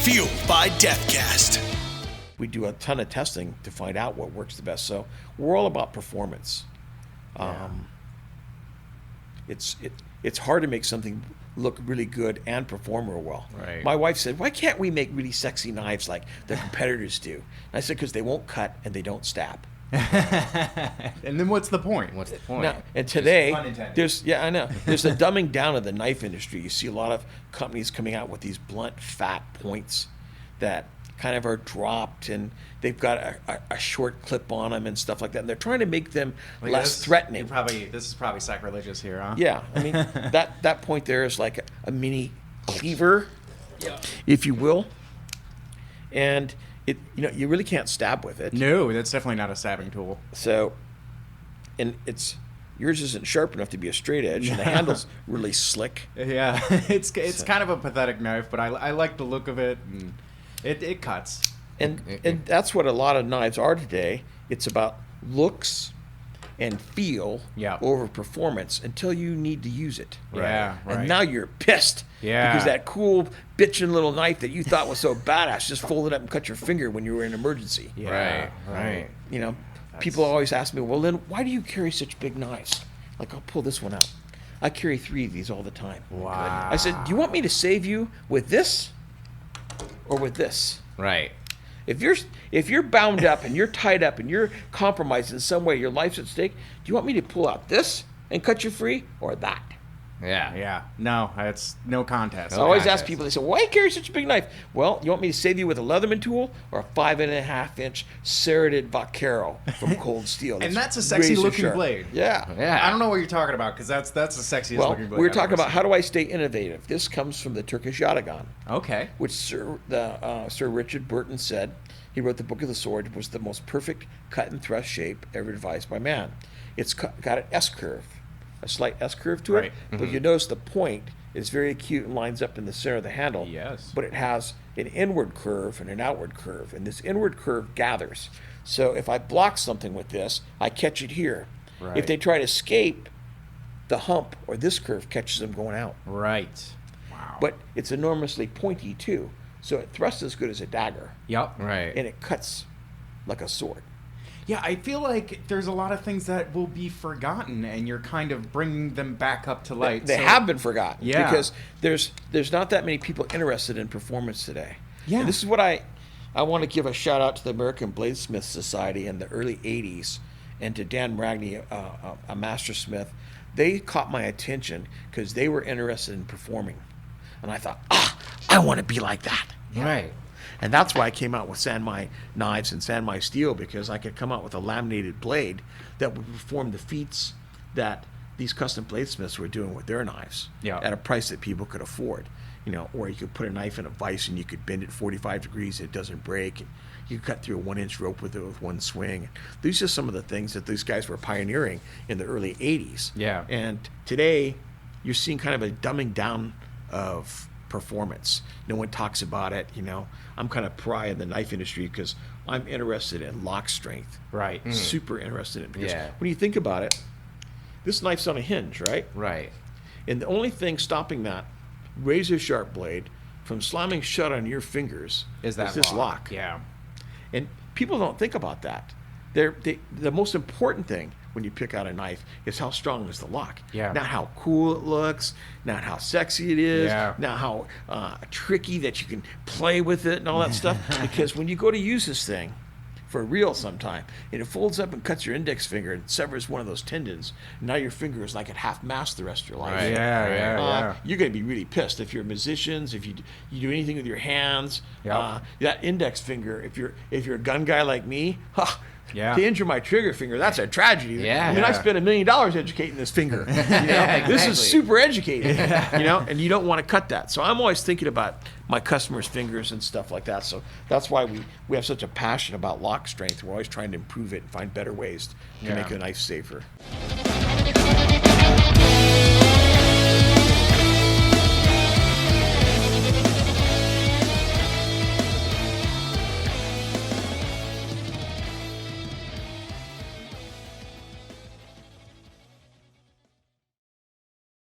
Fueled by Deathcast. We do a ton of testing to find out what works the best. So we're all about performance. It's hard to make something look really good and perform real well. Right. My wife said, "Why can't we make really sexy knives like the competitors do?" And I said, "Because they won't cut and they don't stab." And then what's the point? What's the point? Now, and today, pun intended. there's a dumbing down of the knife industry. You see a lot of companies coming out with these blunt, fat points that kind of are dropped, and they've got a short clip on them and stuff like that. And they're trying to make them less threatening. This is probably sacrilegious here, huh? Yeah, I mean that point there is like a mini cleaver, if you will, and you really can't stab with it. No, that's definitely not a stabbing tool. So, and yours isn't sharp enough to be a straight edge, and the handle's really slick. Yeah, it's kind of a pathetic knife, but I like the look of it, and it cuts. And that's what a lot of knives are today. It's about looks and feel over performance until you need to use it. Yeah, right. And now you're pissed. Yeah. Because that cool bitchin' little knife that you thought was so badass just folded up and cut your finger when you were in an emergency. Yeah, Right. People always ask me, "Well, Lynn, why do you carry such big knives?" Like, I'll pull this one out. I carry 3 of these all the time. Wow. I said, "Do you want me to save you with this or with this?" Right. If you're bound up and you're tied up and you're compromised in some way, your life's at stake, do you want me to pull out this and cut you free or that? Yeah. Yeah. No, it's no contest. I always ask people, they say, "Why carry such a big knife?" Well, you want me to save you with a Leatherman tool or a 5.5-inch serrated Vaquero from Cold Steel? And that's a sexy looking blade. Yeah. Yeah. I don't know what you're talking about, because that's the sexiest looking blade. We were I've talking ever about how do I stay innovative. This comes from the Turkish Yatagan, seen. Okay. which Sir Richard Burton said, he wrote the Book of the Sword, was the most perfect cut and thrust shape ever devised by man. It's got an S-curve, a slight S-curve to it, Right. but you notice the point is very acute and lines up in the center of the handle. Yes. But it has an inward curve and an outward curve, and this inward curve gathers. So if I block something with this, I catch it here. Right. If they try to escape, the hump or this curve catches them going out. Right. Wow. But it's enormously pointy too, so it thrusts as good as a dagger, Yep. Right. and it cuts like a sword. Yeah, I feel like there's a lot of things that will be forgotten, and you're kind of bringing them back up to light. They have been forgotten Yeah. because there's not that many people interested in performance today. Yeah. And this is what I want to give a shout out to the American Bladesmith Society in the early 80s and to Dan Ragney, a master smith. They caught my attention because they were interested in performing. And I thought, I want to be like that. Right. And that's why I came out with Sanmai knives and Sanmai steel, because I could come out with a laminated blade that would perform the feats that these custom bladesmiths were doing with their knives at a price that people could afford. Or you could put a knife in a vise and you could bend it 45 degrees, it doesn't break. And you could cut through a 1-inch rope with it with one swing. These are some of the things that these guys were pioneering in the early 80s. Yeah. And today, you're seeing kind of a dumbing down of performance. No one talks about it. I'm kind of pry in the knife industry because I'm interested in lock strength. Right. Super interested in it, because Yeah. when you think about it, this knife's on a hinge, right? Right. And the only thing stopping that razor sharp blade from slamming shut on your fingers Is that this lock. Yeah. And people don't think about that. The most important thing when you pick out a knife is how strong is the lock. Yeah. Not how cool it looks, not how sexy it is, Yeah. not how tricky that you can play with it and all that stuff. Because when you go to use this thing for real sometime, and it folds up and cuts your index finger and severs one of those tendons, and now your finger is like at half mast the rest of your life. Right. Yeah. You're going to be really pissed if you're musicians, if you do anything with your hands. Yep. That index finger, if you're a gun guy like me, Yeah. to injure my trigger finger, that's a tragedy. Yeah. I mean, I Yeah. spent $1 million educating this finger. This is exactly. super educated. And you don't want to cut that. So I'm always thinking about my customers' fingers and stuff like that. So that's why we have such a passion about lock strength. We're always trying to improve it and find better ways to make the knife safer.